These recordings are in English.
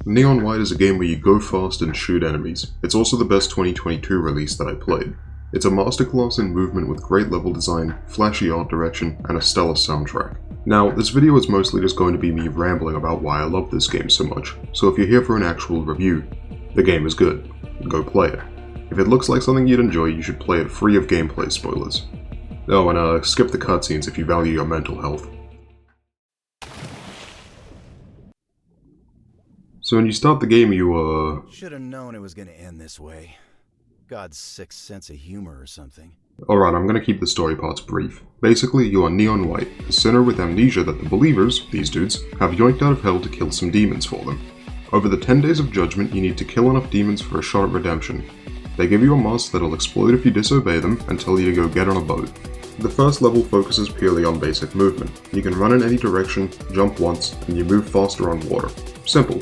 Neon White is a game where you go fast and shoot enemies. It's also the best 2022 release that I played. It's a masterclass in movement with great level design, flashy art direction, and a stellar soundtrack. Now, this video is mostly just going to be me rambling about why I love this game so much, so if you're here for an actual review, the game is good. Go play it. If it looks like something you'd enjoy, you should play it free of gameplay spoilers. Oh, and skip the cutscenes if you value your mental health. So when you start the game, you, Should have known it was gonna end this way. God's sixth sense of humor or something. Alright, I'm gonna keep the story parts brief. Basically, you are Neon White, a sinner with amnesia that the believers, these dudes, have yoinked out of hell to kill some demons for them. Over the 10 days of judgment, you need to kill enough demons for a shot at redemption. They give you a mask that'll explode if you disobey them and tell you to go get on a boat. The first level focuses purely on basic movement. You can run in any direction, jump once, and you move faster on water. Simple.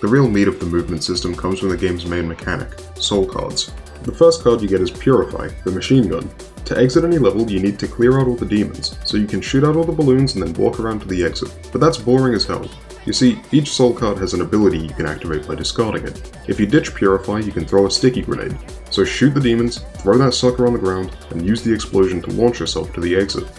The real meat of the movement system comes from the game's main mechanic, soul cards. The first card you get is Purify, the machine gun. To exit any level, you need to clear out all the demons, so you can shoot out all the balloons and then walk around to the exit. But that's boring as hell. You see, each soul card has an ability you can activate by discarding it. If you ditch Purify, you can throw a sticky grenade. So shoot the demons, throw that sucker on the ground, and use the explosion to launch yourself to the exit.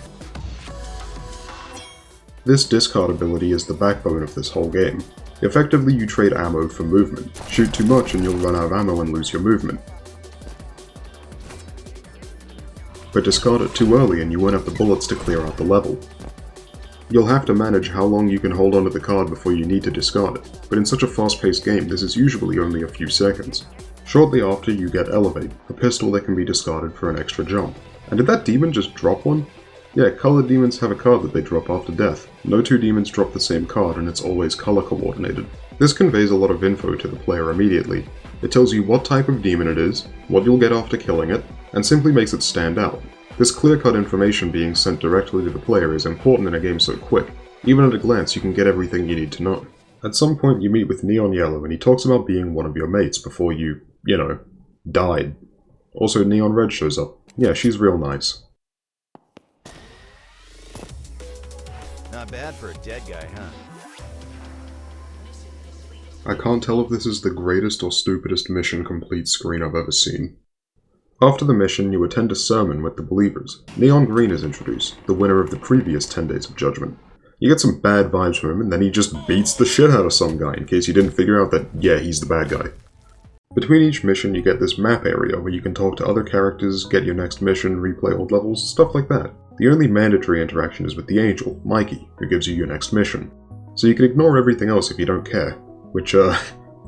This discard ability is the backbone of this whole game. Effectively, you trade ammo for movement. Shoot too much and you'll run out of ammo and lose your movement. But discard it too early and you won't have the bullets to clear out the level. You'll have to manage how long you can hold onto the card before you need to discard it, but in such a fast-paced game this is usually only a few seconds. Shortly after, you get Elevate, a pistol that can be discarded for an extra jump. And did that demon just drop one? Yeah, colored demons have a card that they drop after death. No two demons drop the same card and it's always color coordinated. This conveys a lot of info to the player immediately. It tells you what type of demon it is, what you'll get after killing it, and simply makes it stand out. This clear-cut information being sent directly to the player is important in a game so quick. Even at a glance you can get everything you need to know. At some point you meet with Neon Yellow and he talks about being one of your mates before you, died. Also Neon Red shows up. Yeah, she's real nice. Not bad for a dead guy, huh? I can't tell if this is the greatest or stupidest mission complete screen I've ever seen. After the mission, you attend a sermon with the believers. Neon Green is introduced, the winner of the previous 10 Days of Judgment. You get some bad vibes from him, and then he just beats the shit out of some guy, in case you didn't figure out that, yeah, he's the bad guy. Between each mission, you get this map area where you can talk to other characters, get your next mission, replay old levels, stuff like that. The only mandatory interaction is with the angel, Mikey, who gives you your next mission. So you can ignore everything else if you don't care. Which, is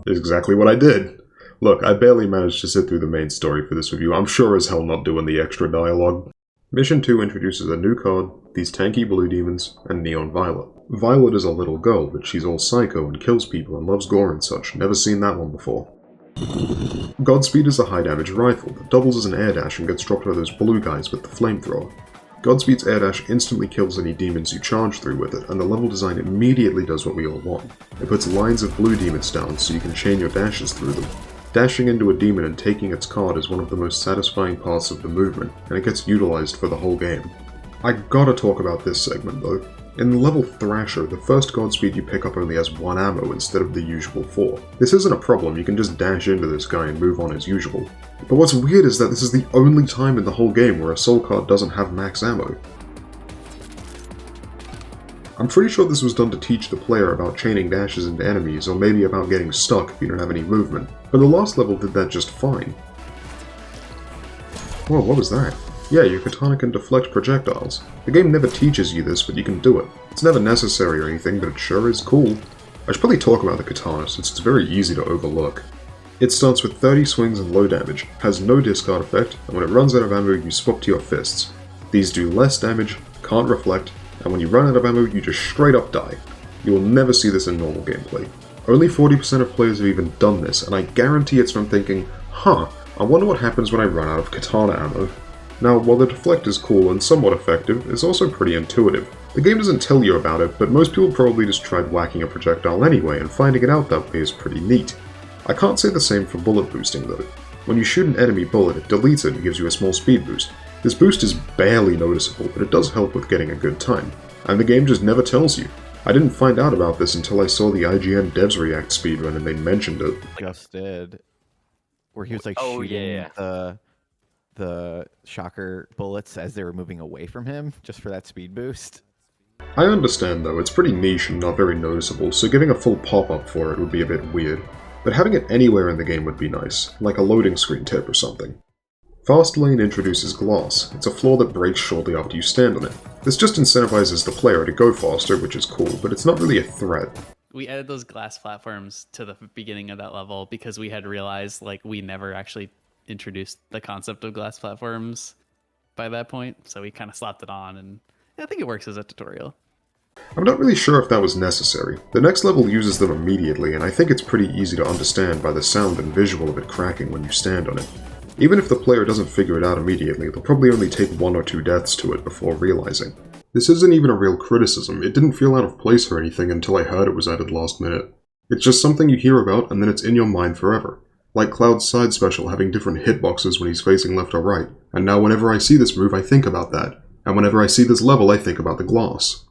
exactly what I did. Look, I barely managed to sit through the main story for this review. I'm sure as hell not doing the extra dialogue. Mission 2 introduces a new card, these tanky blue demons, and Neon Violet. Violet is a little girl, but she's all psycho and kills people and loves gore and such. Never seen that one before. Godspeed is a high damage rifle that doubles as an air dash and gets dropped by those blue guys with the flamethrower. Godspeed's air dash instantly kills any demons you charge through with it, and the level design immediately does what we all want. It puts lines of blue demons down so you can chain your dashes through them. Dashing into a demon and taking its card is one of the most satisfying parts of the movement, and it gets utilized for the whole game. I gotta talk about this segment though. In the level Thrasher, the first Godspeed you pick up only has 1 ammo instead of the usual 4. This isn't a problem, you can just dash into this guy and move on as usual. But what's weird is that this is the only time in the whole game where a soul card doesn't have max ammo. I'm pretty sure this was done to teach the player about chaining dashes into enemies, or maybe about getting stuck if you don't have any movement, but the last level did that just fine. Whoa, what was that? Yeah, your katana can deflect projectiles. The game never teaches you this, but you can do it. It's never necessary or anything, but it sure is cool. I should probably talk about the katana, since it's very easy to overlook. It starts with 30 swings and low damage, has no discard effect, and when it runs out of ammo you swap to your fists. These do less damage, can't reflect, and when you run out of ammo you just straight up die. You will never see this in normal gameplay. Only 40% of players have even done this, and I guarantee it's from thinking, I wonder what happens when I run out of katana ammo. Now, while the deflect is cool and somewhat effective, it's also pretty intuitive. The game doesn't tell you about it, but most people probably just tried whacking a projectile anyway, and finding it out that way is pretty neat. I can't say the same for bullet boosting though. When you shoot an enemy bullet, it deletes it and gives you a small speed boost. This boost is barely noticeable, but it does help with getting a good time, and the game just never tells you. I didn't find out about this until I saw the IGN Devs React speedrun and they mentioned it. Just did, where he was like Oh, shooting yeah. the shocker bullets as they were moving away from him, just for that speed boost. I understand though, it's pretty niche and not very noticeable, so giving a full pop-up for it would be a bit weird. But having it anywhere in the game would be nice, like a loading screen tip or something. Fast Lane introduces glass. It's a floor that breaks shortly after you stand on it. This just incentivizes the player to go faster, which is cool, but it's not really a threat. We added those glass platforms to the beginning of that level because we had realized like we never actually introduced the concept of glass platforms by that point, so we kind of slapped it on, and I think it works as a tutorial. I'm not really sure if that was necessary. The next level uses them immediately, and I think it's pretty easy to understand by the sound and visual of it cracking when you stand on it. Even if the player doesn't figure it out immediately, they'll probably only take 1 or 2 deaths to it before realizing. This isn't even a real criticism, it didn't feel out of place or anything until I heard it was added last minute. It's just something you hear about and then it's in your mind forever. Like Cloud's side special having different hitboxes when he's facing left or right, and now whenever I see this move I think about that, and whenever I see this level I think about the glass.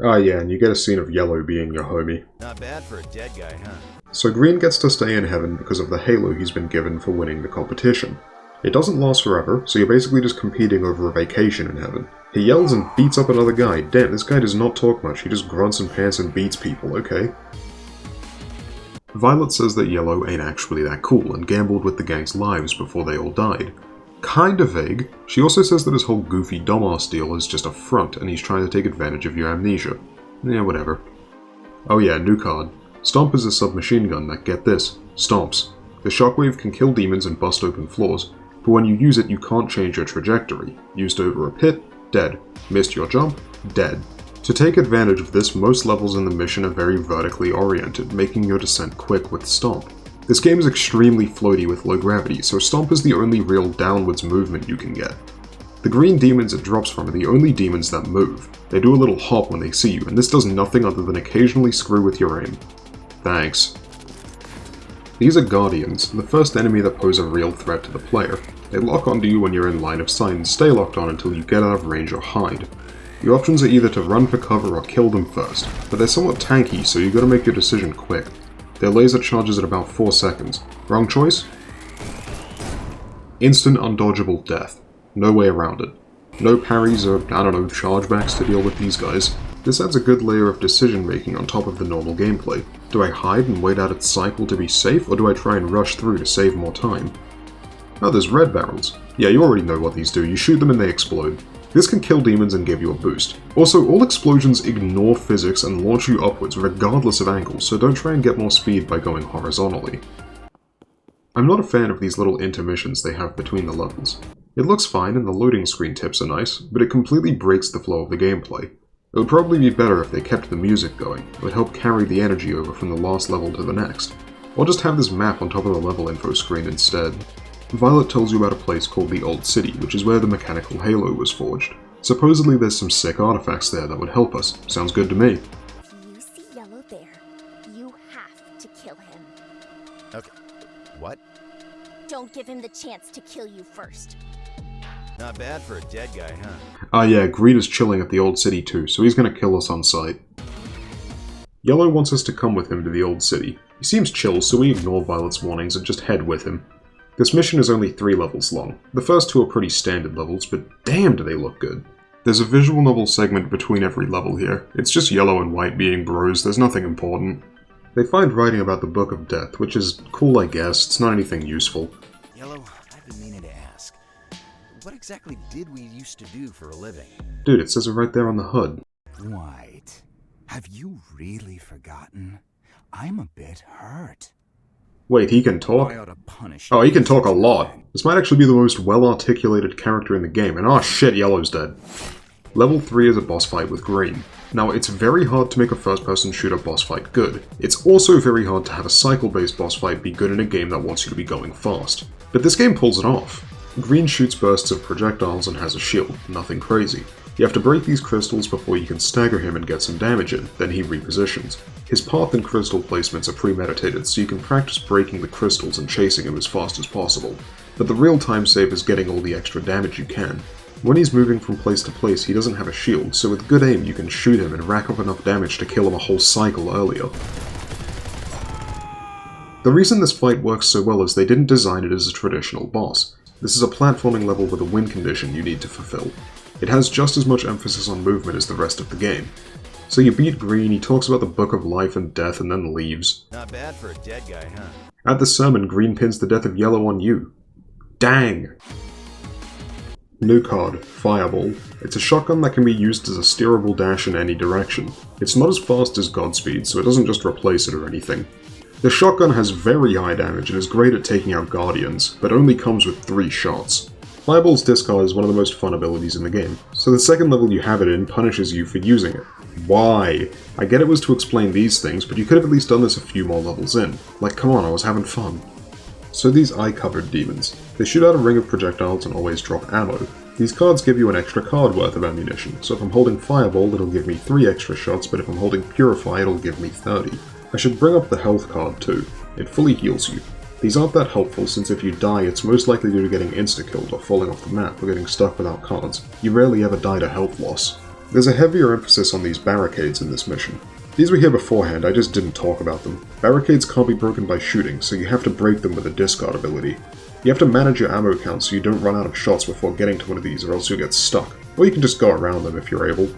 Ah yeah, and you get a scene of Yellow being your homie. Not bad for a dead guy, huh? So Green gets to stay in heaven because of the halo he's been given for winning the competition. It doesn't last forever, so you're basically just competing over a vacation in heaven. He yells and beats up another guy. Damn, this guy does not talk much, he just grunts and pants and beats people, okay? Violet says that Yellow ain't actually that cool and gambled with the gang's lives before they all died. Kinda vague. She also says that his whole goofy dumbass deal is just a front and he's trying to take advantage of your amnesia. Yeah, whatever. Oh yeah, new card. Stomp is a submachine gun that, get this, stomps. The shockwave can kill demons and bust open floors, but when you use it you can't change your trajectory. Used over a pit, dead. Missed your jump, dead. To take advantage of this, most levels in the mission are very vertically oriented, making your descent quick with Stomp. This game is extremely floaty with low gravity, so Stomp is the only real downwards movement you can get. The green demons it drops from are the only demons that move. They do a little hop when they see you, and this does nothing other than occasionally screw with your aim. Thanks. These are Guardians, the first enemy that pose a real threat to the player. They lock onto you when you're in line of sight and stay locked on until you get out of range or hide. Your options are either to run for cover or kill them first, but they're somewhat tanky, so you gotta make your decision quick. Their laser charges at about 4 seconds. Wrong choice? Instant undodgeable death. No way around it. No parries or, I don't know, chargebacks to deal with these guys. This adds a good layer of decision making on top of the normal gameplay. Do I hide and wait out its cycle to be safe, or do I try and rush through to save more time? Oh, there's red barrels. Yeah, you already know what these do. You shoot them and they explode. This can kill demons and give you a boost. Also, all explosions ignore physics and launch you upwards regardless of angle, so don't try and get more speed by going horizontally. I'm not a fan of these little intermissions they have between the levels. It looks fine and the loading screen tips are nice, but it completely breaks the flow of the gameplay. It would probably be better if they kept the music going. It would help carry the energy over from the last level to the next. Or just have this map on top of the level info screen instead. Violet tells you about a place called the Old City, which is where the mechanical halo was forged. Supposedly there's some sick artifacts there that would help us. Sounds good to me. If you see Yellow there, you have to kill him. Okay. What? Don't give him the chance to kill you first. Not bad for a dead guy, huh? Ah yeah, Green is chilling at the Old City too, so he's gonna kill us on sight. Yellow wants us to come with him to the Old City. He seems chill, so we ignore Violet's warnings and just head with him. This mission is only 3 levels long. The first 2 are pretty standard levels, but damn do they look good. There's a visual novel segment between every level here. It's just Yellow and White being bros, there's nothing important. They find writing about the Book of Death, which is cool I guess, it's not anything useful. Yellow, I've been meaning to ask. What exactly did we used to do for a living? Dude, it says it right there on the HUD. White, have you really forgotten? I'm a bit hurt. Wait, he can talk? I ought to punish Oh, he can talk a you. lot. This might actually be the most well-articulated character in the game, and oh shit, Yellow's dead. Level 3 is a boss fight with Green. Now, it's very hard to make a first-person shooter boss fight good. It's also very hard to have a cycle-based boss fight be good in a game that wants you to be going fast. But this game pulls it off. Green shoots bursts of projectiles and has a shield, nothing crazy. You have to break these crystals before you can stagger him and get some damage in, then he repositions. His path and crystal placements are premeditated, so you can practice breaking the crystals and chasing him as fast as possible. But the real time save is getting all the extra damage you can. When he's moving from place to place, he doesn't have a shield, so with good aim you can shoot him and rack up enough damage to kill him a whole cycle earlier. The reason this fight works so well is they didn't design it as a traditional boss. This is a platforming level with a win condition you need to fulfill. It has just as much emphasis on movement as the rest of the game. So you beat Green, he talks about the Book of Life and Death and then leaves. Not bad for a dead guy, huh? At the sermon, Green pins the death of Yellow on you. Dang! New card, Fireball. It's a shotgun that can be used as a steerable dash in any direction. It's not as fast as Godspeed, so it doesn't just replace it or anything. The shotgun has very high damage and is great at taking out Guardians, but only comes with 3 shots. Fireball's discard is one of the most fun abilities in the game, so the second level you have it in punishes you for using it. Why? I get it was to explain these things, but you could have at least done this a few more levels in. Like, come on, I was having fun. So these eye-covered demons. They shoot out a ring of projectiles and always drop ammo. These cards give you an extra card worth of ammunition, so if I'm holding Fireball it'll give me 3 extra shots, but if I'm holding Purify it'll give me 30. I should bring up the health card too. It fully heals you. These aren't that helpful since if you die it's most likely due to getting insta-killed or falling off the map or getting stuck without cards. You rarely ever die to health loss. There's a heavier emphasis on these barricades in this mission. These were here beforehand, I just didn't talk about them. Barricades can't be broken by shooting, so you have to break them with a discard ability. You have to manage your ammo count so you don't run out of shots before getting to one of these or else you'll get stuck. Or you can just go around them if you're able.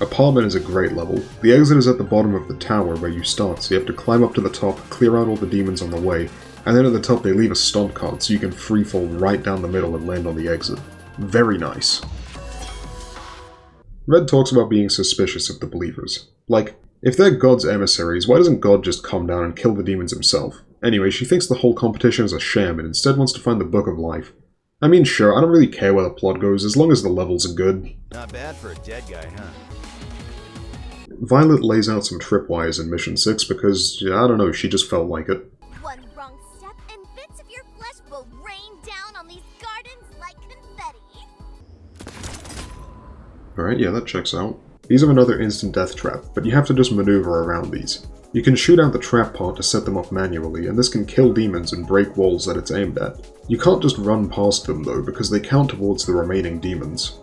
Apartment is a great level. The exit is at the bottom of the tower where you start, so you have to climb up to the top, clear out all the demons on the way, and then at the top they leave a stomp card so you can freefall right down the middle and land on the exit. Very nice. Red talks about being suspicious of the believers. Like, if they're God's emissaries, why doesn't God just come down and kill the demons himself? Anyway, she thinks the whole competition is a sham and instead wants to find the Book of Life. I mean, sure, I don't really care where the plot goes as long as the levels are good. Not bad for a dead guy, huh? Violet lays out some tripwires in Mission 6 because, I don't know, she just felt like it. One wrong step and bits of your flesh will rain down on these gardens like confetti. Alright, yeah, that checks out. These are another instant death trap, but you have to just maneuver around these. You can shoot out the trap part to set them off manually, and this can kill demons and break walls that it's aimed at. You can't just run past them though, because they count towards the remaining demons.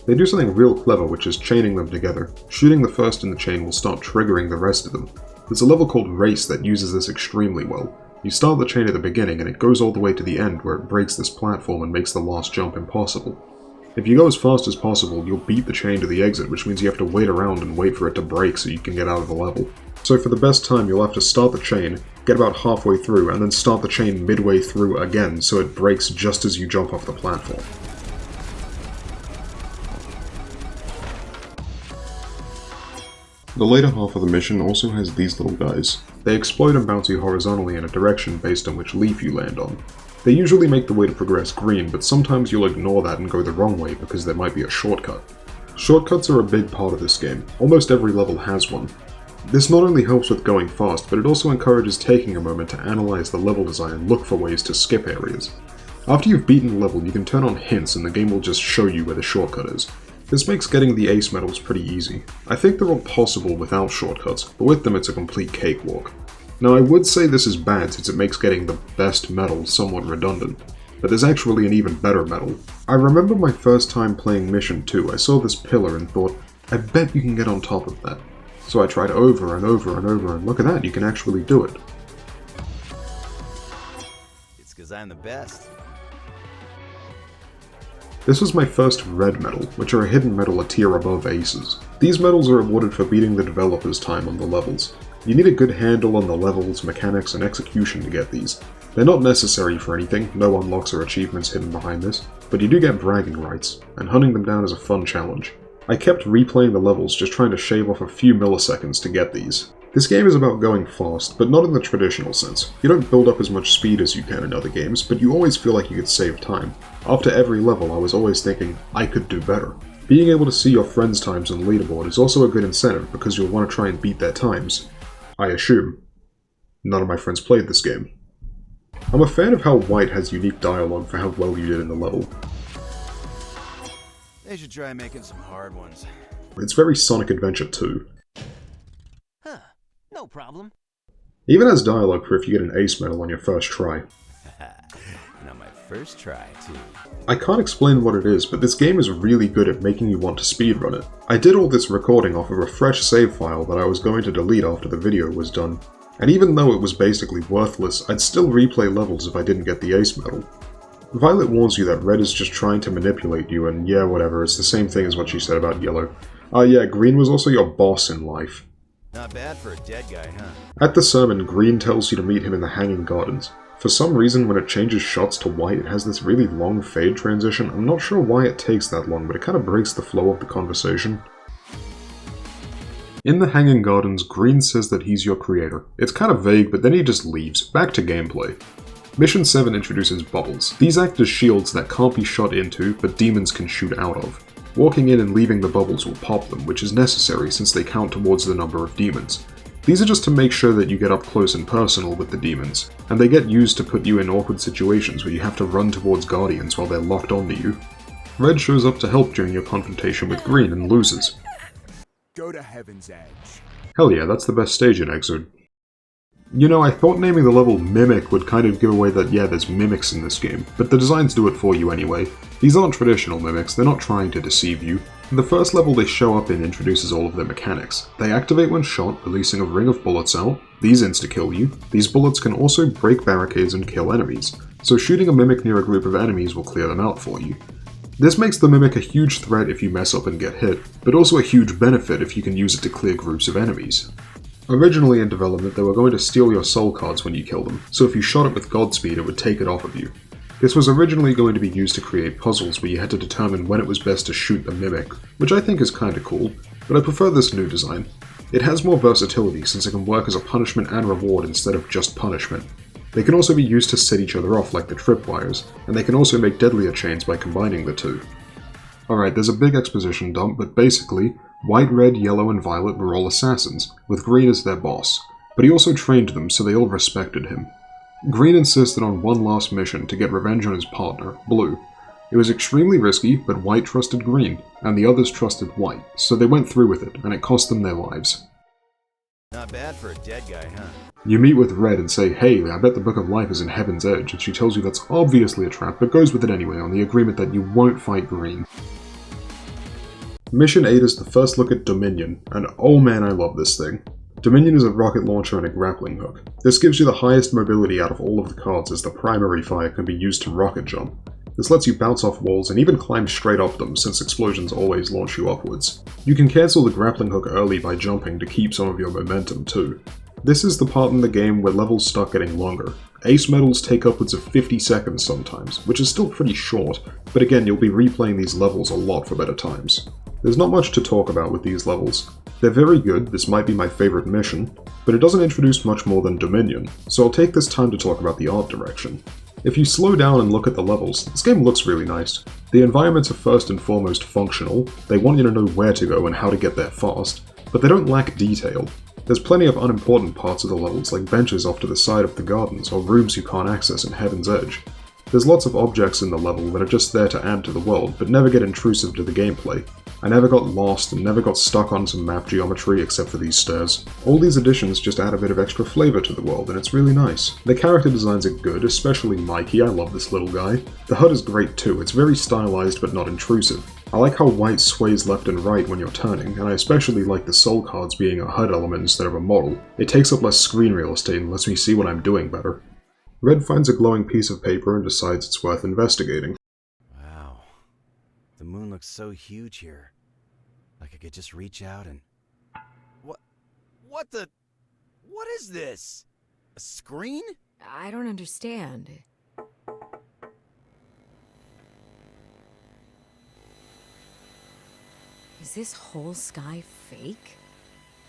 They do something real clever, which is chaining them together. Shooting the first in the chain will start triggering the rest of them. There's a level called Race that uses this extremely well. You start the chain at the beginning and it goes all the way to the end where it breaks this platform and makes the last jump impossible. If you go as fast as possible, you'll beat the chain to the exit, which means you have to wait around and wait for it to break so you can get out of the level. So for the best time, you'll have to start the chain, get about halfway through, and then start the chain midway through again so it breaks just as you jump off the platform. The later half of the mission also has these little guys. They explode and bounce you horizontally in a direction based on which leaf you land on. They usually make the way to progress green, but sometimes you'll ignore that and go the wrong way because there might be a shortcut. Shortcuts are a big part of this game. Almost every level has one. This not only helps with going fast, but it also encourages taking a moment to analyze the level design and look for ways to skip areas. After you've beaten the level, you can turn on hints and the game will just show you where the shortcut is. This makes getting the ace medals pretty easy. I think they're all possible without shortcuts, but with them it's a complete cakewalk. Now I would say this is bad since it makes getting the best medal somewhat redundant, but there's actually an even better medal. I remember my first time playing Mission 2, I saw this pillar and thought, I bet you can get on top of that. So I tried over and over and over, and look at that, you can actually do it. It's because I'm the best. This was my first red medal, which are a hidden medal a tier above aces. These medals are awarded for beating the developer's time on the levels. You need a good handle on the levels, mechanics, and execution to get these. They're not necessary for anything, no unlocks or achievements hidden behind this, but you do get bragging rights, and hunting them down is a fun challenge. I kept replaying the levels just trying to shave off a few milliseconds to get these. This game is about going fast, but not in the traditional sense. You don't build up as much speed as you can in other games, but you always feel like you could save time. After every level, I was always thinking, I could do better. Being able to see your friends' times on the leaderboard is also a good incentive because you'll want to try and beat their times. I assume. None of my friends played this game. I'm a fan of how White has unique dialogue for how well you did in the level. They should try making some hard ones. It's very Sonic Adventure 2. Huh. No problem. Even has dialogue for if you get an ace medal on your first try. Not my first try, too. I can't explain what it is, but this game is really good at making you want to speedrun it. I did all this recording off of a fresh save file that I was going to delete after the video was done, and even though it was basically worthless, I'd still replay levels if I didn't get the ace medal. Violet warns you that Red is just trying to manipulate you, and yeah, whatever, it's the same thing as what she said about Yellow. Yeah, Green was also your boss in life. Not bad for a dead guy, huh? At the sermon, Green tells you to meet him in the Hanging Gardens. For some reason, when it changes shots to white, it has this really long fade transition. I'm not sure why it takes that long, but it kind of breaks the flow of the conversation. In the Hanging Gardens, Green says that he's your creator. It's kind of vague, but then he just leaves. Back to gameplay. Mission 7 introduces bubbles. These act as shields that can't be shot into, but demons can shoot out of. Walking in and leaving the bubbles will pop them, which is necessary since they count towards the number of demons. These are just to make sure that you get up close and personal with the demons, and they get used to put you in awkward situations where you have to run towards guardians while they're locked onto you. Red shows up to help during your confrontation with Green and loses. Go to Heaven's Edge. Hell yeah, that's the best stage in Exode. You know, I thought naming the level Mimic would kind of give away that yeah, there's mimics in this game, but the designs do it for you anyway. These aren't traditional mimics, they're not trying to deceive you. The first level they show up in introduces all of their mechanics. They activate when shot, releasing a ring of bullets out. These insta-kill you. These bullets can also break barricades and kill enemies, so shooting a mimic near a group of enemies will clear them out for you. This makes the mimic a huge threat if you mess up and get hit, but also a huge benefit if you can use it to clear groups of enemies. Originally in development, they were going to steal your soul cards when you kill them, so if you shot it with Godspeed, it would take it off of you. This was originally going to be used to create puzzles where you had to determine when it was best to shoot the mimic, which I think is kinda cool, but I prefer this new design. It has more versatility since it can work as a punishment and reward instead of just punishment. They can also be used to set each other off like the tripwires, and they can also make deadlier chains by combining the two. Alright, there's a big exposition dump, but basically, White, Red, Yellow, and Violet were all assassins, with Green as their boss, but he also trained them so they all respected him. Green insisted on one last mission to get revenge on his partner, Blue. It was extremely risky, but White trusted Green, and the others trusted White, so they went through with it, and it cost them their lives. Not bad for a dead guy, huh? You meet with Red and say, hey, I bet the Book of Life is in Heaven's Edge, and she tells you that's obviously a trap, but goes with it anyway on the agreement that you won't fight Green. Mission 8 is the first look at Dominion, and oh man I love this thing. Dominion is a rocket launcher and a grappling hook. This gives you the highest mobility out of all of the cards as the primary fire can be used to rocket jump. This lets you bounce off walls and even climb straight up them since explosions always launch you upwards. You can cancel the grappling hook early by jumping to keep some of your momentum too. This is the part in the game where levels start getting longer. Ace medals take upwards of 50 seconds sometimes, which is still pretty short, but again you'll be replaying these levels a lot for better times. There's not much to talk about with these levels. They're very good, this might be my favourite mission, but it doesn't introduce much more than Dominion, so I'll take this time to talk about the art direction. If you slow down and look at the levels, this game looks really nice. The environments are first and foremost functional, they want you to know where to go and how to get there fast, but they don't lack detail. There's plenty of unimportant parts of the levels like benches off to the side of the gardens or rooms you can't access in Heaven's Edge. There's lots of objects in the level that are just there to add to the world, but never get intrusive to the gameplay. I never got lost and never got stuck on some map geometry except for these stairs. All these additions just add a bit of extra flavour to the world and it's really nice. The character designs are good, especially Mikey, I love this little guy. The HUD is great too, it's very stylized but not intrusive. I like how White sways left and right when you're turning, and I especially like the soul cards being a HUD element instead of a model. It takes up less screen real estate and lets me see what I'm doing better. Red finds a glowing piece of paper and decides it's worth investigating. Wow. The moon looks so huge here. Like I could just reach out and... What the... What is this? A screen? I don't understand. Is this whole sky fake?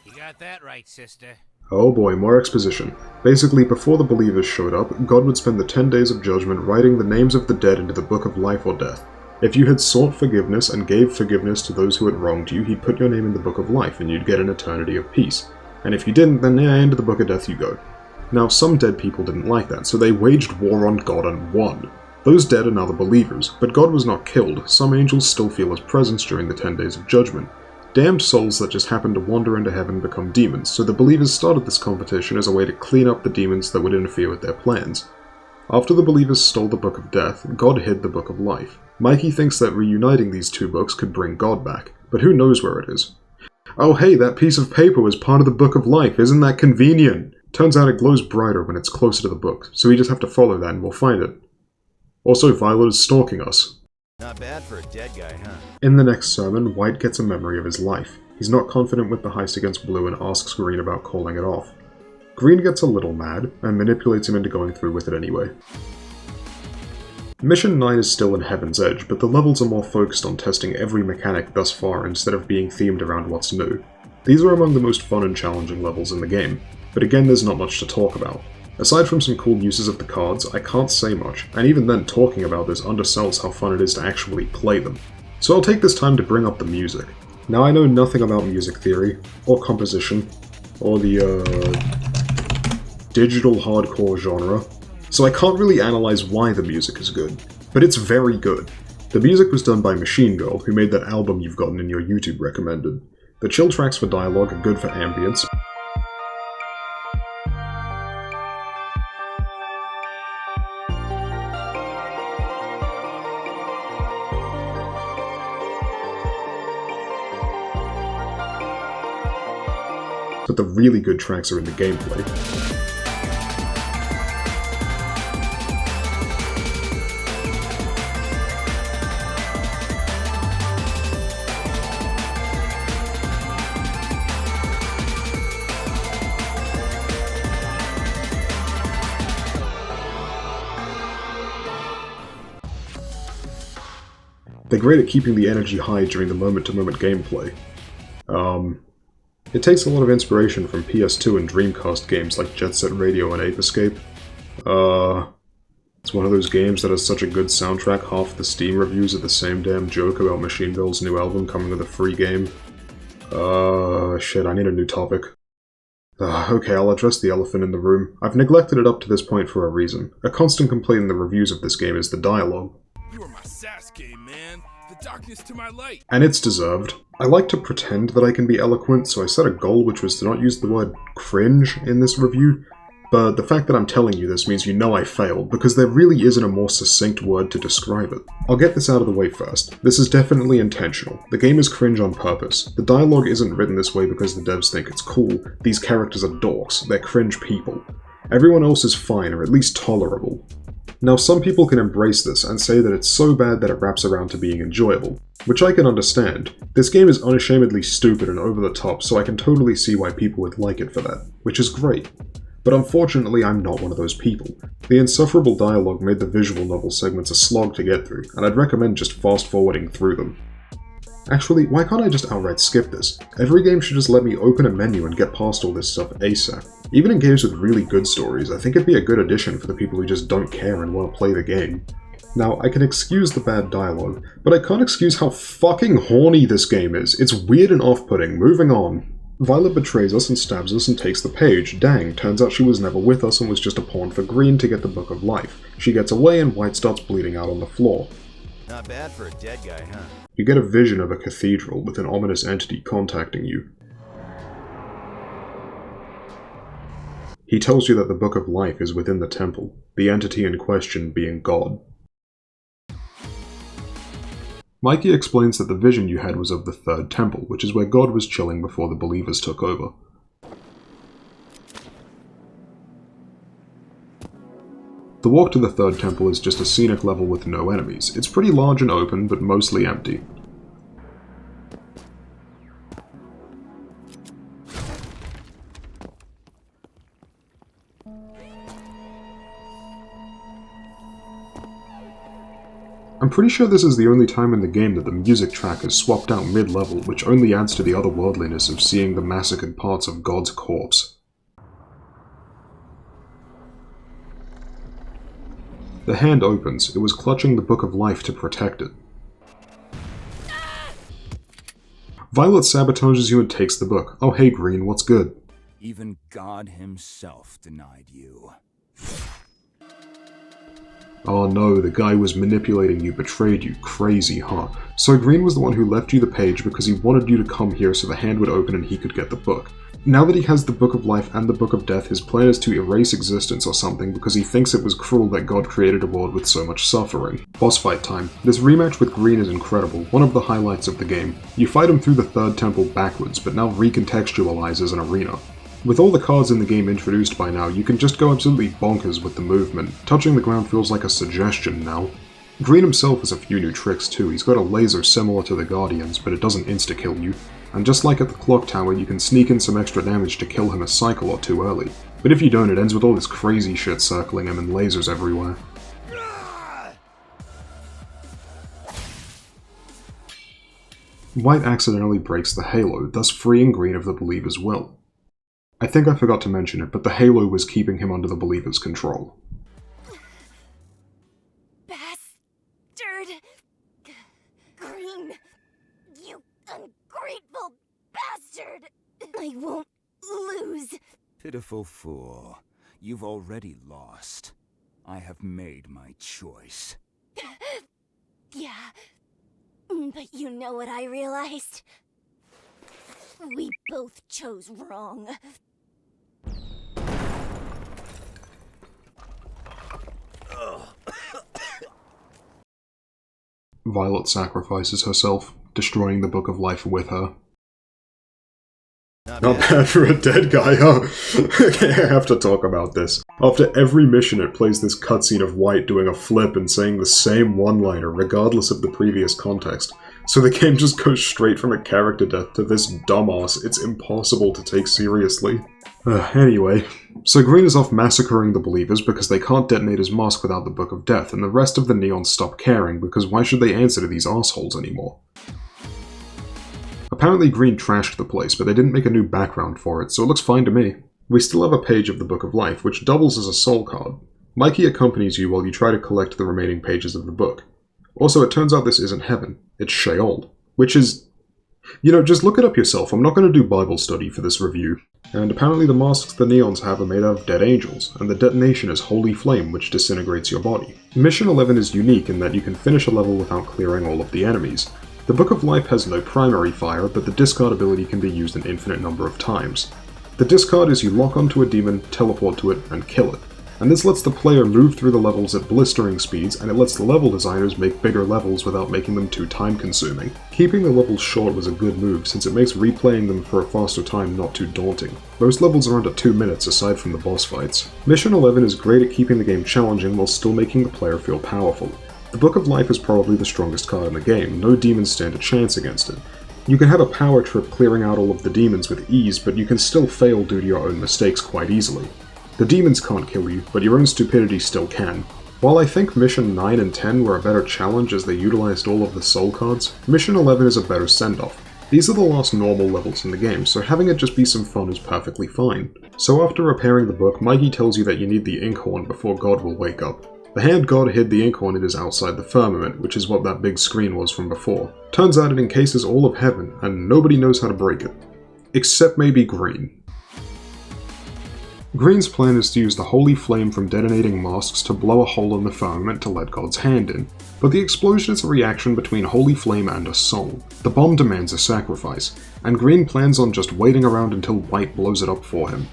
You got that right, sister. Oh boy, more exposition. Basically, before the believers showed up, God would spend the 10 days of judgment writing the names of the dead into the Book of Life or Death. If you had sought forgiveness and gave forgiveness to those who had wronged you, he'd put your name in the Book of Life and you'd get an eternity of peace. And if you didn't, then yeah, into the Book of Death you go. Now, some dead people didn't like that, so they waged war on God and won. Those dead are now the believers, but God was not killed. Some angels still feel his presence during the 10 days of judgment. Damned souls that just happen to wander into heaven become demons, so the believers started this competition as a way to clean up the demons that would interfere with their plans. After the Believers stole the Book of Death, God hid the Book of Life. Mikey thinks that reuniting these two books could bring God back, but who knows where it is. Oh hey, that piece of paper was part of the Book of Life, isn't that convenient? Turns out it glows brighter when it's closer to the book, so we just have to follow that and we'll find it. Also, Violet is stalking us. Not bad for a dead guy, huh? In the next sermon, White gets a memory of his life. He's not confident with the heist against Blue and asks Green about calling it off. Green gets a little mad, and manipulates him into going through with it anyway. Mission 9 is still in Heaven's Edge, but the levels are more focused on testing every mechanic thus far instead of being themed around what's new. These are among the most fun and challenging levels in the game, but again there's not much to talk about. Aside from some cool uses of the cards, I can't say much, and even then talking about this undersells how fun it is to actually play them. So I'll take this time to bring up the music. Now I know nothing about music theory, or composition, or the digital hardcore genre, so I can't really analyze why the music is good, but it's very good. The music was done by Machine Girl, who made that album you've gotten in your YouTube recommended. The chill tracks for dialogue are good for ambience. But the really good tracks are in the gameplay. They're great at keeping the energy high during the moment-to-moment gameplay. It takes a lot of inspiration from PS2 and Dreamcast games like Jet Set Radio and Ape Escape. It's one of those games that has such a good soundtrack, half the Steam reviews are the same damn joke about Machine Girl's new album coming with a free game. Shit, I need a new topic. Okay, I'll address the elephant in the room. I've neglected it up to this point for a reason. A constant complaint in the reviews of this game is the dialogue. You are my Sasuke, man. The darkness to my light. And it's deserved. I like to pretend that I can be eloquent, so I set a goal which was to not use the word cringe in this review, but the fact that I'm telling you this means you know I failed, because there really isn't a more succinct word to describe it. I'll get this out of the way first. This is definitely intentional. The game is cringe on purpose. The dialogue isn't written this way because the devs think it's cool. These characters are dorks. They're cringe people. Everyone else is fine, or at least tolerable. Now, some people can embrace this and say that it's so bad that it wraps around to being enjoyable, which I can understand. This game is unashamedly stupid and over the top, so I can totally see why people would like it for that, which is great. But unfortunately, I'm not one of those people. The insufferable dialogue made the visual novel segments a slog to get through, and I'd recommend just fast-forwarding through them. Actually, why can't I just outright skip this? Every game should just let me open a menu and get past all this stuff ASAP. Even in games with really good stories, I think it'd be a good addition for the people who just don't care and want to play the game. Now, I can excuse the bad dialogue, but I can't excuse how fucking horny this game is. It's weird and off-putting. Moving on. Violet betrays us and stabs us and takes the page. Dang, turns out she was never with us and was just a pawn for Green to get the Book of Life. She gets away and White starts bleeding out on the floor. Not bad for a dead guy, huh? You get a vision of a cathedral with an ominous entity contacting you. He tells you that the Book of Life is within the temple, the entity in question being God. Mikey explains that the vision you had was of the Third Temple, which is where God was chilling before the Believers took over. The walk to the Third Temple is just a scenic level with no enemies. It's pretty large and open, but mostly empty. I'm pretty sure this is the only time in the game that the music track is swapped out mid-level, which only adds to the otherworldliness of seeing the massacred parts of God's corpse. The hand opens. It was clutching the Book of Life to protect it. Violet sabotages you and takes the book. Oh hey Green, what's good? Even God himself denied you. Oh no, the guy was manipulating you, betrayed you, crazy, huh? So Green was the one who left you the page because he wanted you to come here so the hand would open and he could get the book. Now that he has the Book of Life and the Book of Death, his plan is to erase existence or something because he thinks it was cruel that God created a world with so much suffering. Boss fight time. This rematch with Green is incredible, one of the highlights of the game. You fight him through the third temple backwards, but now recontextualized as an arena. With all the cards in the game introduced by now, you can just go absolutely bonkers with the movement. Touching the ground feels like a suggestion now. Green himself has a few new tricks too. He's got a laser similar to the Guardians, but it doesn't insta-kill you. And just like at the clock tower, you can sneak in some extra damage to kill him a cycle or two early. But if you don't, it ends with all this crazy shit circling him and lasers everywhere. White accidentally breaks the halo, thus freeing Green of the Believer's will. I think I forgot to mention it, but the halo was keeping him under the Believer's control. Bastard! Green! You ungrateful bastard! I won't lose. Pitiful fool. You've already lost. I have made my choice. Yeah. But you know what I realized? We both chose wrong. Violet sacrifices herself, destroying the Book of Life with her. Not bad for a dead guy, huh? Okay, I have to talk about this. After every mission it plays this cutscene of White doing a flip and saying the same one-liner regardless of the previous context. So the game just goes straight from a character death to this dumbass it's impossible to take seriously. Anyway, so Green is off massacring the Believers because they can't detonate his mask without the Book of Death, and the rest of the Neons stop caring because why should they answer to these assholes anymore? Apparently Green trashed the place, but they didn't make a new background for it, so it looks fine to me. We still have a page of the Book of Life, which doubles as a soul card. Mikey accompanies you while you try to collect the remaining pages of the book. Also, it turns out this isn't heaven, it's Sheol, which is... You know, just look it up yourself, I'm not going to do Bible study for this review. And apparently the masks the Neons have are made out of dead angels, and the detonation is Holy Flame, which disintegrates your body. Mission 11 is unique in that you can finish a level without clearing all of the enemies. The Book of Life has no primary fire, but the discard ability can be used an infinite number of times. The discard is you lock onto a demon, teleport to it, and kill it. And this lets the player move through the levels at blistering speeds, and it lets the level designers make bigger levels without making them too time-consuming. Keeping the levels short was a good move, since it makes replaying them for a faster time not too daunting. Most levels are under 2 minutes aside from the boss fights. Mission 11 is great at keeping the game challenging while still making the player feel powerful. The Book of Life is probably the strongest card in the game, no demons stand a chance against it. You can have a power trip clearing out all of the demons with ease, but you can still fail due to your own mistakes quite easily. The demons can't kill you, but your own stupidity still can. While I think Mission 9 and 10 were a better challenge as they utilized all of the soul cards, Mission 11 is a better send-off. These are the last normal levels in the game, so having it just be some fun is perfectly fine. So after repairing the book, Mikey tells you that you need the Inkhorn before God will wake up. The hand God hid the Inkhorn it is outside the firmament, which is what that big screen was from before. Turns out it encases all of heaven, and nobody knows how to break it. Except maybe Green. Green's plan is to use the Holy Flame from detonating masks to blow a hole in the firmament to let God's hand in, but the explosion is a reaction between Holy Flame and a soul. The bomb demands a sacrifice, and Green plans on just waiting around until White blows it up for him.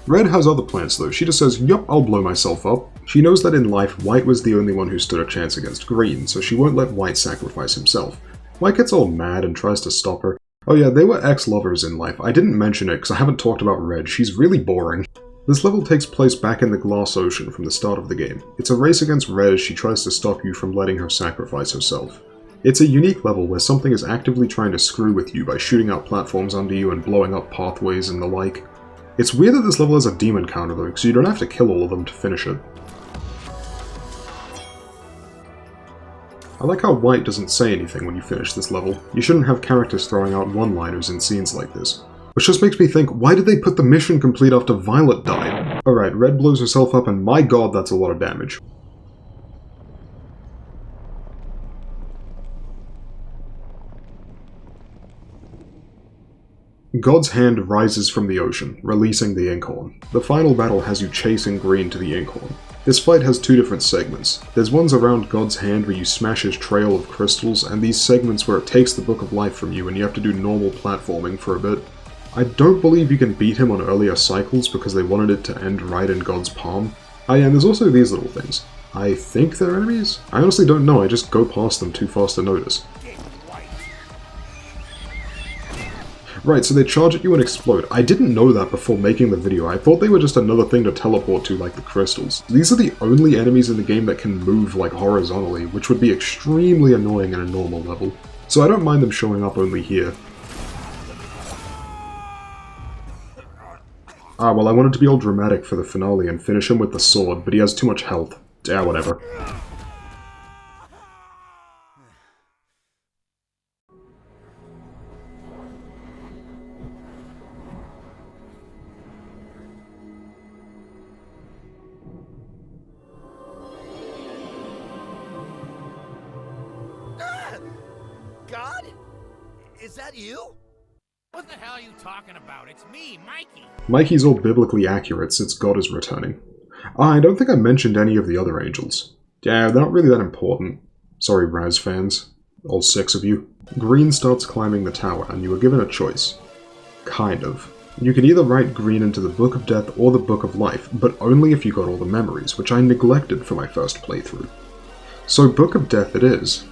Red has other plans though, she just says, yup, I'll blow myself up. She knows that in life, White was the only one who stood a chance against Green, so she won't let White sacrifice himself. White gets all mad and tries to stop her. Oh yeah, they were ex-lovers in life. I didn't mention it because I haven't talked about Red, she's really boring. This level takes place back in the Glass Ocean from the start of the game. It's a race against Red as she tries to stop you from letting her sacrifice herself. It's a unique level where something is actively trying to screw with you by shooting out platforms under you and blowing up pathways and the like. It's weird that this level has a demon counter though, so you don't have to kill all of them to finish it. I like how White doesn't say anything when you finish this level. You shouldn't have characters throwing out one-liners in scenes like this. Which just makes me think, why did they put the mission complete after Violet died? Alright, Red blows herself up and my god that's a lot of damage. God's hand rises from the ocean, releasing the Inkhorn. The final battle has you chasing Green to the Inkhorn. This fight has two different segments. There's ones around God's hand where you smash his trail of crystals, and these segments where it takes the Book of Life from you and you have to do normal platforming for a bit. I don't believe you can beat him on earlier cycles because they wanted it to end right in God's palm. Oh yeah, and there's also these little things. I think they're enemies? I honestly don't know, I just go past them too fast to notice. Right, so they charge at you and explode. I didn't know that before making the video. I thought they were just another thing to teleport to like the crystals. These are the only enemies in the game that can move like horizontally, which would be extremely annoying in a normal level. So I don't mind them showing up only here. Ah, well I wanted to be all dramatic for the finale and finish him with the sword, but he has too much health. Yeah, whatever. God? Is that you? What the hell are you talking about? It's me, Mikey. Mikey's all biblically accurate since God is returning. I don't think I mentioned any of the other angels. Yeah, they're not really that important. Sorry, Raz fans. All 6 of you. Green starts climbing the tower, and you are given a choice. Kind of. You can either write Green into the Book of Death or the Book of Life, but only if you got all the memories, which I neglected for my first playthrough. So Book of Death it is.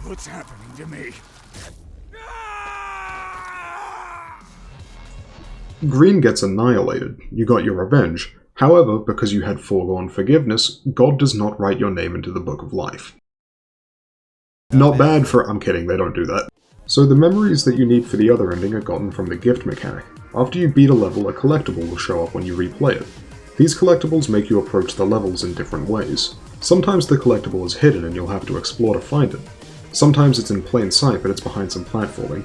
What's happening to me? Green gets annihilated. You got your revenge. However, because you had foregone forgiveness, God does not write your name into the Book of Life. Not bad for— I'm kidding, they don't do that. So the memories that you need for the other ending are gotten from the gift mechanic. After you beat a level, a collectible will show up when you replay it. These collectibles make you approach the levels in different ways. Sometimes the collectible is hidden and you'll have to explore to find it. Sometimes it's in plain sight, but it's behind some platforming.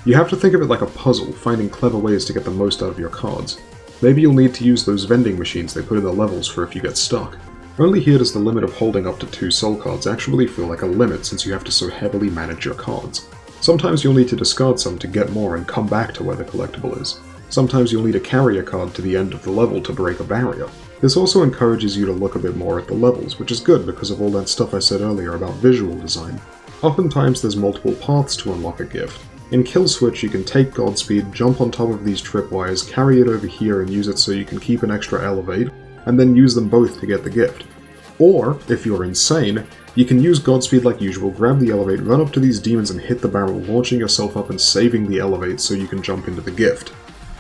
You have to think of it like a puzzle, finding clever ways to get the most out of your cards. Maybe you'll need to use those vending machines they put in the levels for if you get stuck. Only here does the limit of holding up to 2 soul cards actually feel like a limit since you have to so heavily manage your cards. Sometimes you'll need to discard some to get more and come back to where the collectible is. Sometimes you'll need to carry a card to the end of the level to break a barrier. This also encourages you to look a bit more at the levels, which is good because of all that stuff I said earlier about visual design. Oftentimes there's multiple paths to unlock a gift. In Kill Switch you can take Godspeed, jump on top of these tripwires, carry it over here and use it so you can keep an extra elevate, and then use them both to get the gift. Or, if you're insane, you can use Godspeed like usual, grab the elevate, run up to these demons and hit the barrel, launching yourself up and saving the elevate so you can jump into the gift.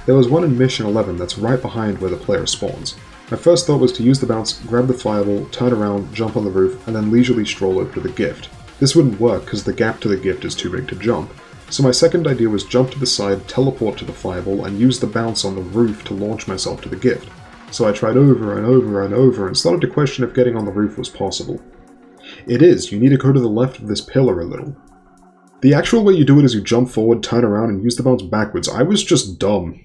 There was one in Mission 11 that's right behind where the player spawns. My first thought was to use the bounce, grab the fireball, turn around, jump on the roof, and then leisurely stroll over to the gift. This wouldn't work because the gap to the gift is too big to jump, so my second idea was jump to the side, teleport to the fireball, and use the bounce on the roof to launch myself to the gift. So I tried over and over and over and started to question if getting on the roof was possible. It is, you need to go to the left of this pillar a little. The actual way you do it is you jump forward, turn around, and use the bounce backwards. I was just dumb.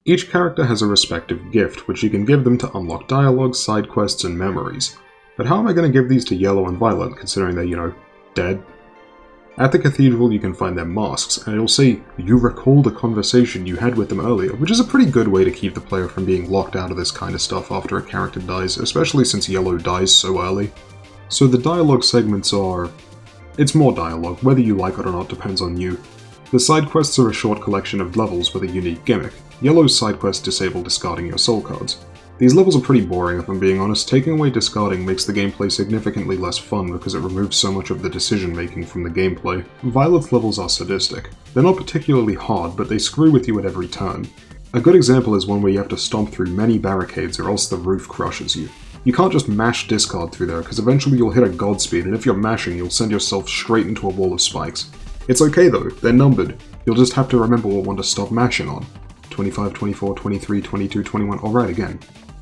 Each character has a respective gift, which you can give them to unlock dialogue, side quests, and memories. But how am I going to give these to Yellow and Violet, considering they're, dead? At the cathedral you can find their masks, and it'll say, "You recall the conversation you had with them earlier," which is a pretty good way to keep the player from being locked out of this kind of stuff after a character dies, especially since Yellow dies so early. So the dialogue segments are— it's more dialogue, whether you like it or not depends on you. The side quests are a short collection of levels with a unique gimmick. Yellow's side quests disable discarding your soul cards. These levels are pretty boring if I'm being honest. Taking away discarding makes the gameplay significantly less fun because it removes so much of the decision making from the gameplay. Violet's levels are sadistic. They're not particularly hard, but they screw with you at every turn. A good example is one where you have to stomp through many barricades or else the roof crushes you. You can't just mash discard through there because eventually you'll hit a Godspeed, and if you're mashing you'll send yourself straight into a wall of spikes. It's okay though, they're numbered. You'll just have to remember what one to stop mashing on. 25, 24, 23, 22, 21, alright again.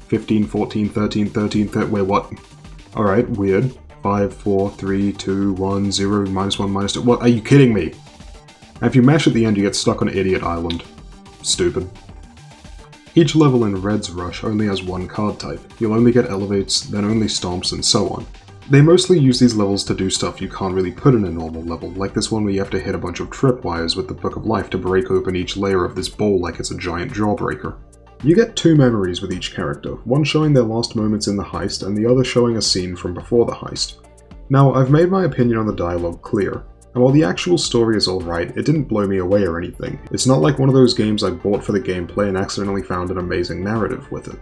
15, 14, 13, 13, wait, what? Alright, weird. 5, 4, 3, 2, 1, 0, -1, -2. What? Are you kidding me? And if you mash at the end, you get stuck on Idiot Island. Stupid. Each level in Red's Rush only has one card type. You'll only get elevates, then only stomps, and so on. They mostly use these levels to do stuff you can't really put in a normal level, like this one where you have to hit a bunch of tripwires with the Book of Life to break open each layer of this bowl like it's a giant jawbreaker. You get two memories with each character, one showing their last moments in the heist and the other showing a scene from before the heist. Now, I've made my opinion on the dialogue clear, and while the actual story is alright, it didn't blow me away or anything. It's not like one of those games I bought for the gameplay and accidentally found an amazing narrative with it.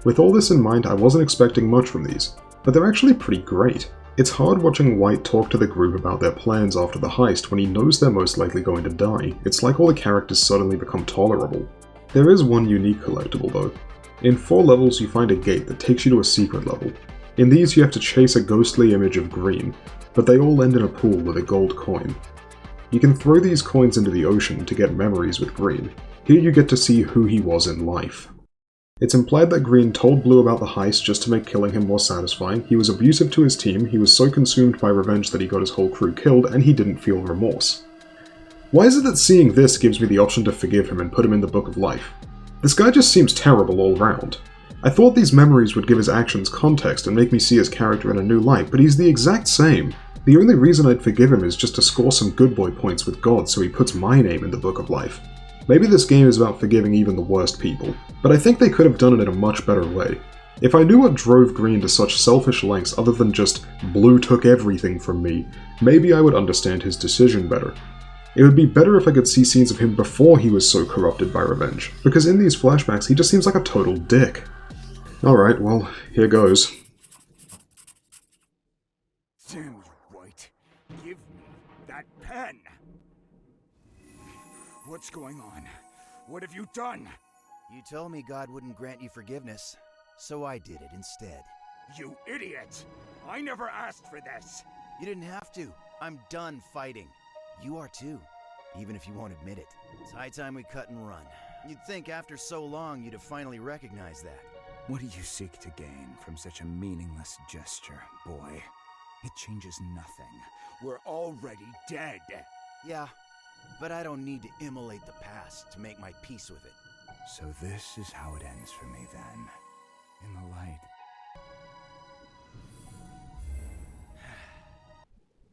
With all this in mind, I wasn't expecting much from these, but they're actually pretty great. It's hard watching White talk to the group about their plans after the heist when he knows they're most likely going to die. It's like all the characters suddenly become tolerable. There is one unique collectible though. In 4 levels you find a gate that takes you to a secret level. In these you have to chase a ghostly image of Green, but they all end in a pool with a gold coin. You can throw these coins into the ocean to get memories with Green. Here you get to see who he was in life. It's implied that Green told Blue about the heist just to make killing him more satisfying, he was abusive to his team, he was so consumed by revenge that he got his whole crew killed, and he didn't feel remorse. Why is it that seeing this gives me the option to forgive him and put him in the Book of Life? This guy just seems terrible all round. I thought these memories would give his actions context and make me see his character in a new light, but he's the exact same. The only reason I'd forgive him is just to score some good boy points with God so he puts my name in the Book of Life. Maybe this game is about forgiving even the worst people, but I think they could have done it in a much better way. If I knew what drove Green to such selfish lengths other than just Blue took everything from me, maybe I would understand his decision better. It would be better if I could see scenes of him before he was so corrupted by revenge, because in these flashbacks he just seems like a total dick. Alright, well, here goes. Damn you, White. Give me that pen! What's going on? What have you done? You told me God wouldn't grant you forgiveness, so I did it instead. You idiot! I never asked for this! You didn't have to. I'm done fighting. You are too, even if you won't admit it. It's high time we cut and run. You'd think after so long you'd have finally recognized that. What do you seek to gain from such a meaningless gesture, boy? It changes nothing. We're already dead. Yeah, but I don't need to immolate the past to make my peace with it. So this is how it ends for me then. In the light.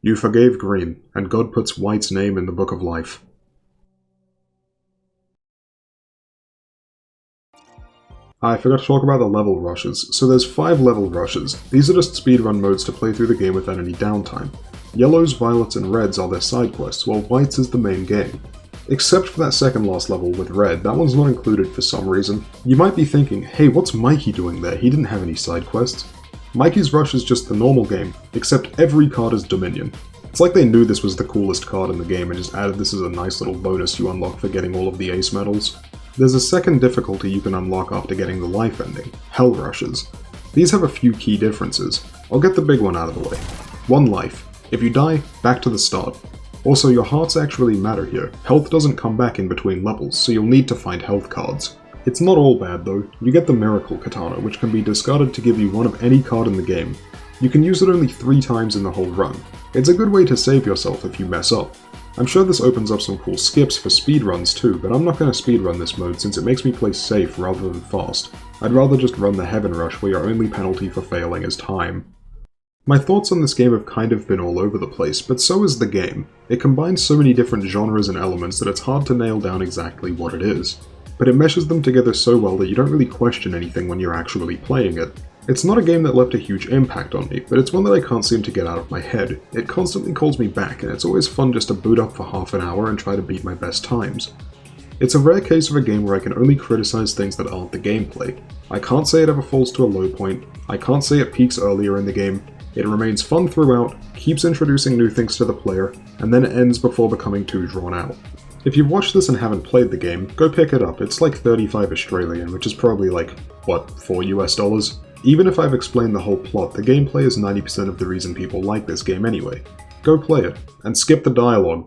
You forgave Green, and God puts White's name in the Book of Life. I forgot to talk about the level rushes. So there's 5 level rushes. These are just speedrun modes to play through the game without any downtime. Yellows, violets, and reds are their side quests, while whites is the main game. Except for that second last level with red, that one's not included for some reason. You might be thinking, hey, what's Mikey doing there? He didn't have any side quests. Mikey's rush is just the normal game, except every card is Dominion. It's like they knew this was the coolest card in the game and just added this as a nice little bonus you unlock for getting all of the ace medals. There's a second difficulty you can unlock after getting the life ending, Hell Rushes. These have a few key differences. I'll get the big one out of the way. 1 life. If you die, back to the start. Also, your hearts actually matter here. Health doesn't come back in between levels, so you'll need to find health cards. It's not all bad though. You get the Miracle Katana, which can be discarded to give you one of any card in the game. You can use it only 3 times in the whole run. It's a good way to save yourself if you mess up. I'm sure this opens up some cool skips for speedruns too, but I'm not going to speedrun this mode since it makes me play safe rather than fast. I'd rather just run the Heaven Rush where your only penalty for failing is time. My thoughts on this game have kind of been all over the place, but so is the game. It combines so many different genres and elements that it's hard to nail down exactly what it is. But it meshes them together so well that you don't really question anything when you're actually playing it. It's not a game that left a huge impact on me, but it's one that I can't seem to get out of my head. It constantly calls me back, and it's always fun just to boot up for half an hour and try to beat my best times. It's a rare case of a game where I can only criticize things that aren't the gameplay. I can't say it ever falls to a low point, I can't say it peaks earlier in the game, it remains fun throughout, keeps introducing new things to the player, and then ends before becoming too drawn out. If you've watched this and haven't played the game, go pick it up. It's like 35 Australian, which is probably like, what, $4 US? Even if I've explained the whole plot, the gameplay is 90% of the reason people like this game anyway. Go play it, and skip the dialogue.